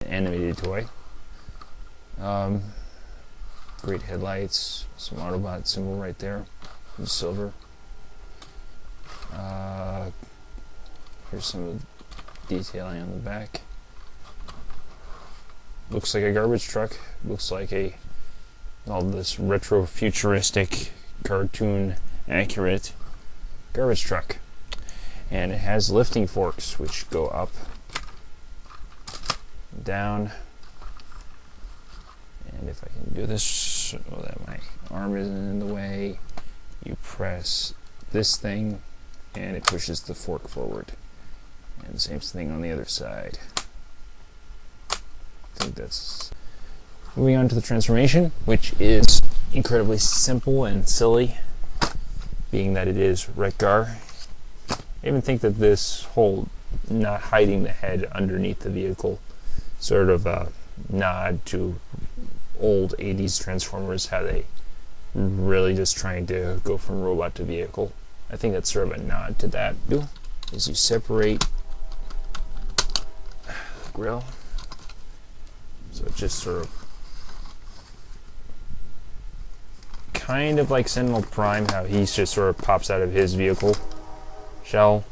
Animated toy. Great headlights, some Autobot symbol right there in silver. Here's some of the detailing on the back. Looks like a garbage truck. Looks like all this retro futuristic cartoon accurate garbage truck. And it has lifting forks which go up, down, and if I can do this so that my arm isn't in the way, you press this thing and it pushes the fork forward. And the same thing on the other side. I think that's... Moving on to the transformation, which is incredibly simple and silly, being that it is Wreck Gar. I even think that this whole not hiding the head underneath the vehicle sort of a nod to old 80s Transformers, how they really just trying to go from robot to vehicle. I think that's sort of a nod to that. Is you separate the grill, so it just sort of kind of like Sentinel Prime, how he just sort of pops out of his vehicle shell.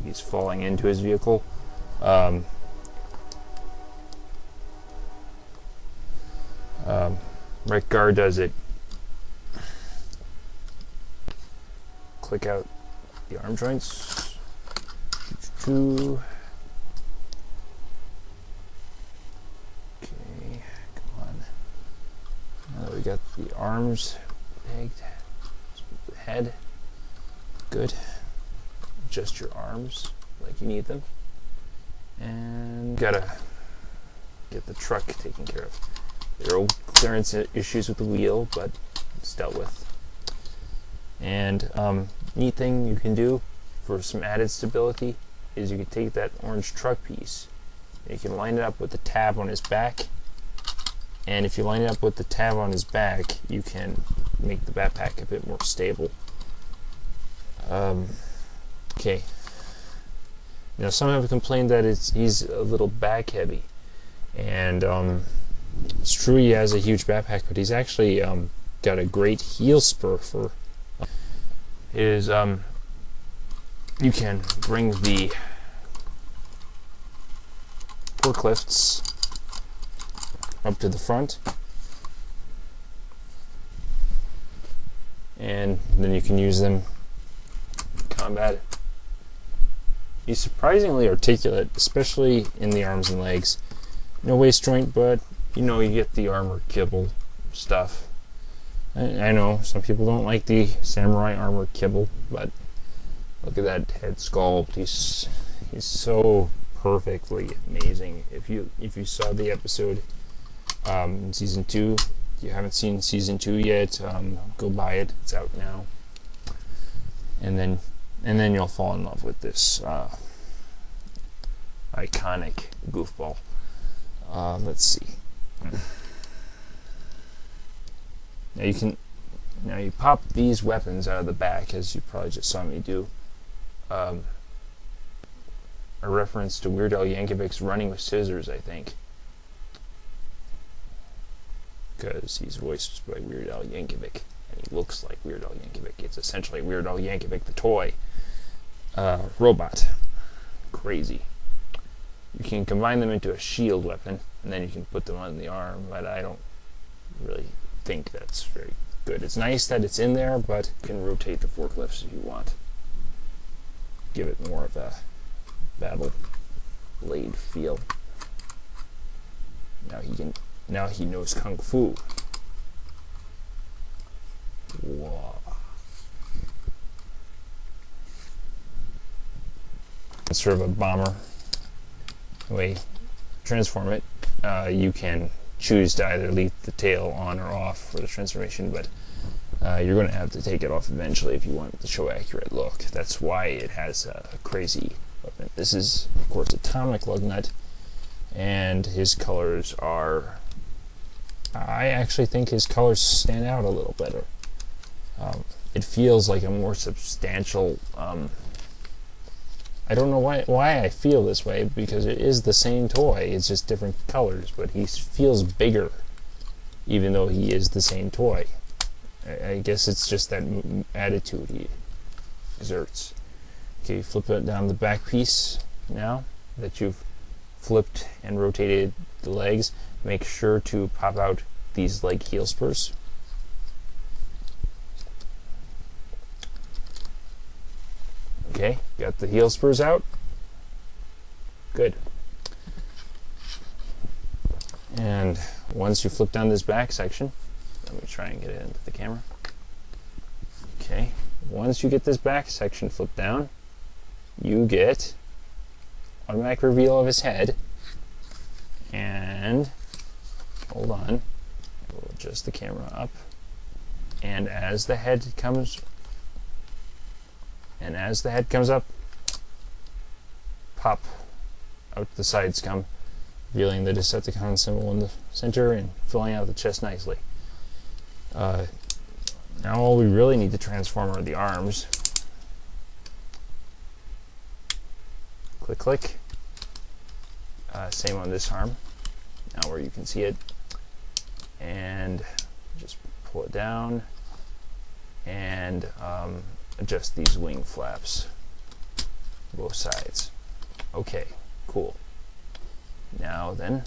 He's falling into his vehicle. Wreck Gar does it. Click out the arm joints. Okay, come on. Now that we got the arms pegged, the head. Good. Adjust your arms like you need them. And gotta get the truck taken care of. There are clearance issues with the wheel, but it's dealt with. And neat thing you can do for some added stability is you can take that orange truck piece and you can line it up with the tab on his back. And if you line it up with the tab on his back, you can make the backpack a bit more stable. Okay. Now some have complained that he's a little back heavy, and it's true he has a huge backpack, but he's actually got a great heel spur for. You can bring the forklifts up to the front, and then you can use them in combat. He's surprisingly articulate, especially in the arms and legs. No waist joint, but you know, you get the armor kibble stuff. I know some people don't like the samurai armor kibble, but look at that head sculpt. He's so perfectly amazing. If you saw the episode in season 2, if you haven't seen season 2 yet, go buy it. It's out now. And then you'll fall in love with this iconic goofball. Let's see. Now you pop these weapons out of the back, as you probably just saw me do. A reference to Weird Al Yankovic's Running with Scissors, I think, because he's voiced by Weird Al Yankovic, and he looks like Weird Al Yankovic. It's essentially Weird Al Yankovic the toy robot. Crazy. You can combine them into a shield weapon, and then you can put them on the arm, but I don't really think that's very good. It's nice that it's in there, but you can rotate the forklifts if you want. Give it more of a battle blade feel. Now he knows Kung Fu. Whoa. It's sort of a bomber. The way you transform it, you can choose to either leave the tail on or off for the transformation, but you're going to have to take it off eventually if you want the show accurate look. That's why it has a crazy weapon. This is, of course, Atomic Lugnut, and his colors are... I actually think his colors stand out a little better. It feels like a more substantial... I don't know why I feel this way, because it is the same toy, it's just different colors, but he feels bigger even though he is the same toy. I guess it's just that attitude he exerts. Okay, flip it down the back piece now that you've flipped and rotated the legs. Make sure to pop out these leg heel spurs. Okay, got the heel spurs out. Good. And once you flip down this back section, let me try and get it into the camera. Okay, once you get this back section flipped down, you get automatic reveal of his head. And hold on, we'll adjust the camera up. And as the head comes up, pop out the sides come, revealing the Decepticon symbol in the center and filling out the chest nicely. Now all we really need to transform are the arms. Click, click. Same on this arm, now where you can see it. And just pull it down and adjust these wing flaps, both sides. Okay, cool. Now then,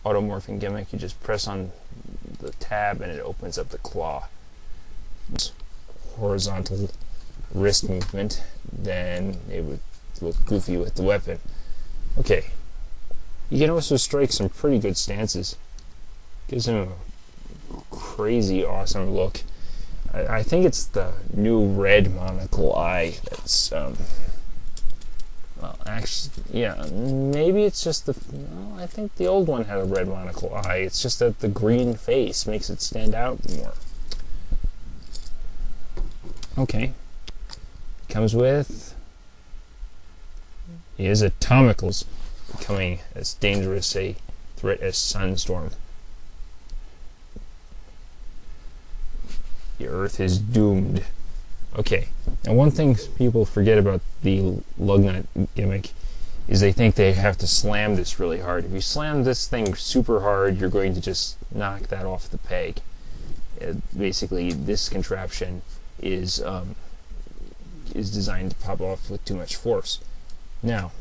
automorphing gimmick, you just press on the tab and it opens up the claw. Horizontal wrist movement, then it would look goofy with the weapon. Okay, you can also strike some pretty good stances. Gives him a crazy awesome look. I think it's the new red monocle eye that's well, actually, yeah, maybe it's just the, well, I think the old one had a red monocle eye. It's just that the green face makes it stand out more. Okay. Comes with his atomicals, becoming as dangerous a threat as Sunstorm. The Earth is doomed. Okay, now one thing people forget about the Lugnut gimmick is they think they have to slam this really hard. If you slam this thing super hard, you're going to just knock that off the peg. Basically, this contraption is designed to pop off with too much force. Now,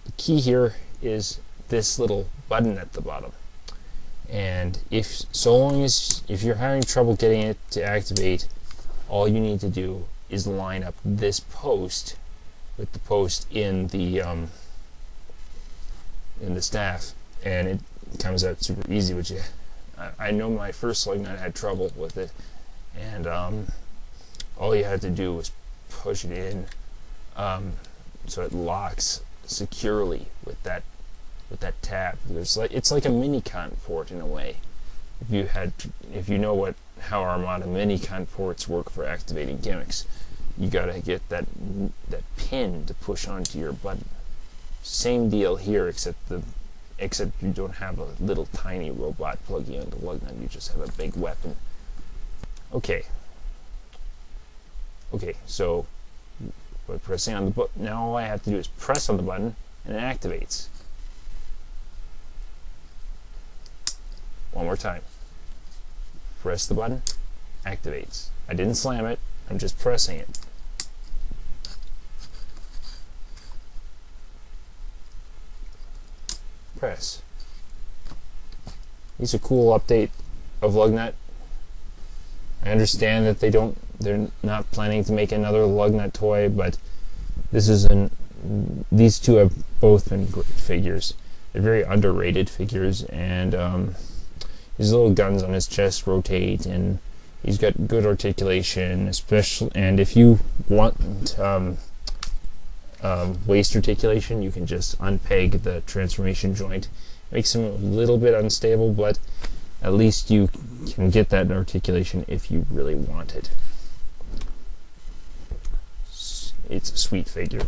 the key here is this little button at the bottom. And if you're having trouble getting it to activate, all you need to do is line up this post with the post in the staff, and it comes out super easy. But I know my first Lugnut had trouble with it, and all you had to do was push it in so it locks securely with that tab. It's like a Minicon port in a way. If you know how Armada Minicon ports work for activating gimmicks, you gotta get that pin to push onto your button. Same deal here, except you don't have a little tiny robot plugging into Lugnut. You just have a big weapon. Okay, so by pressing on the button, now all I have to do is press on the button and it activates. One more time. Press the button, activates. I didn't slam it, I'm just pressing it. Press. It's a cool update of Lugnut. I understand that they're not planning to make another Lugnut toy, but these two have both been great figures. They're very underrated figures, and his little guns on his chest rotate, and he's got good articulation, especially. And if you want waist articulation, you can just unpeg the transformation joint. It makes him a little bit unstable, but at least you can get that articulation if you really want it. It's a sweet figure.